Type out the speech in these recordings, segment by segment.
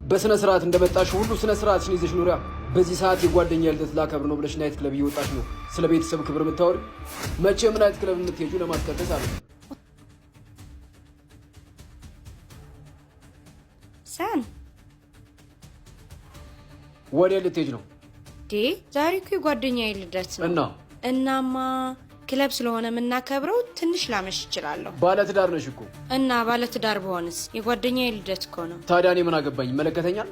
በስነ ስርዓት እንደመጣሽ ሁሉ ስነ ስርዓትሽን ይዘሽ ኑሪያ። በዚህ ሰዓት የጓደኛ ልደት ላከብር ነው ብለሽ ናይት ክለብ እየወጣሽ ነው ስለ ቤተሰብ ክብር የምታወሪ? መቼም ናይት ክለብ የምትሄጂው ለማስቀደስ አለ። ሰን ወዴት ልትሄጂ ነው? ዛሬ እኮ የጓደኛዬ ልደት ነው። እናማ ክለብ ስለሆነ የምናከብረው ትንሽ ላመሽ እችላለሁ። ባለትዳር ነሽ እኮ። እና ባለትዳር በሆንስ? የጓደኛዬ ልደት እኮ ነው። ታዲያ እኔ ምን አገባኝ? ይመለከተኛል?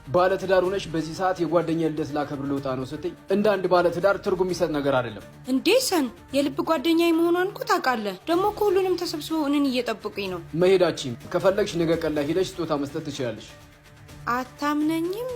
ባለትዳር ሆነሽ በዚህ ሰዓት የጓደኛዬ ልደት ላከብር ልወጣ ነው ስትይ እንደ አንድ ባለትዳር ትርጉም የሚሰጥ ነገር አይደለም። እንዴ ሰን፣ የልብ ጓደኛዬ መሆኗን እኮ ታውቃለህ። ደግሞ እኮ ሁሉንም ተሰብስበው እኔን እየጠበቁኝ ነው። መሄዳችም ከፈለግሽ ነገ ቀን ላይ ሄደሽ ስጦታ መስጠት ትችላለሽ። አታምነኝም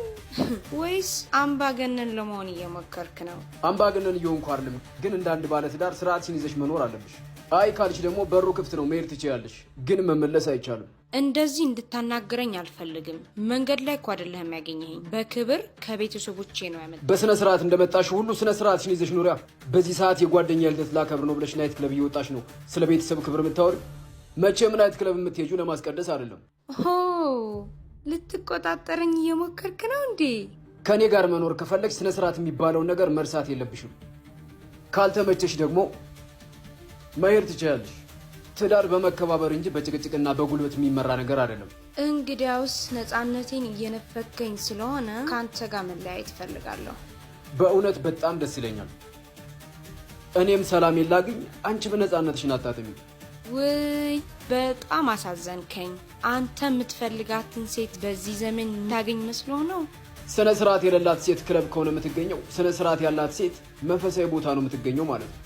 ወይስ አምባገነን ለመሆን እየሞከርክ ነው? አምባገነን እየሆንኩ አይደለም፣ ግን እንደ አንድ ባለትዳር ስርዓትሽን ይዘሽ መኖር አለብሽ። አይ ካልሽ ደግሞ በሩ ክፍት ነው፣ መሄድ ትችላለሽ፣ ግን መመለስ አይቻልም። እንደዚህ እንድታናግረኝ አልፈልግም። መንገድ ላይ እኮ አይደለህም ያገኘኸኝ፣ በክብር ከቤተሰቦቼ ነው ያመጣሁት። በስነ ስርዓት እንደመጣሽ ሁሉ ስነ ስርዓትሽን ይዘሽ ኑሪያ። በዚህ ሰዓት የጓደኛ ልደት ላከብር ነው ብለሽ ናይት ክለብ እየወጣሽ ነው ስለ ቤተሰብ ክብር የምታወሪ? መቼም ናይት ክለብ የምትሄጂው ለማስቀደስ አይደለም። ልትቆጣጠረኝ እየሞከርክ ነው እንዴ? ከኔ ጋር መኖር ከፈለግሽ ስነ ስርዓት የሚባለውን ነገር መርሳት የለብሽም። ካልተመቸሽ ደግሞ መሄድ ትችላለሽ። ትዳር በመከባበር እንጂ በጭቅጭቅና በጉልበት የሚመራ ነገር አይደለም። እንግዲያውስ ነፃነቴን እየነፈከኝ ስለሆነ ከአንተ ጋር መለያየት እፈልጋለሁ። በእውነት በጣም ደስ ይለኛል። እኔም ሰላሜን ላግኝ፣ አንቺ በነፃነትሽን አታጥሚ። ውይ በጣም አሳዘንከኝ። አንተ የምትፈልጋትን ሴት በዚህ ዘመን እንዳገኝ መስሎ ነው? ስነ ስርዓት የሌላት ሴት ክለብ ከሆነ የምትገኘው፣ ስነ ስርዓት ያላት ሴት መንፈሳዊ ቦታ ነው የምትገኘው ማለት ነው።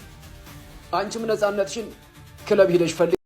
አንቺም ነፃነትሽን ክለብ ሄደሽ ፈልጊ።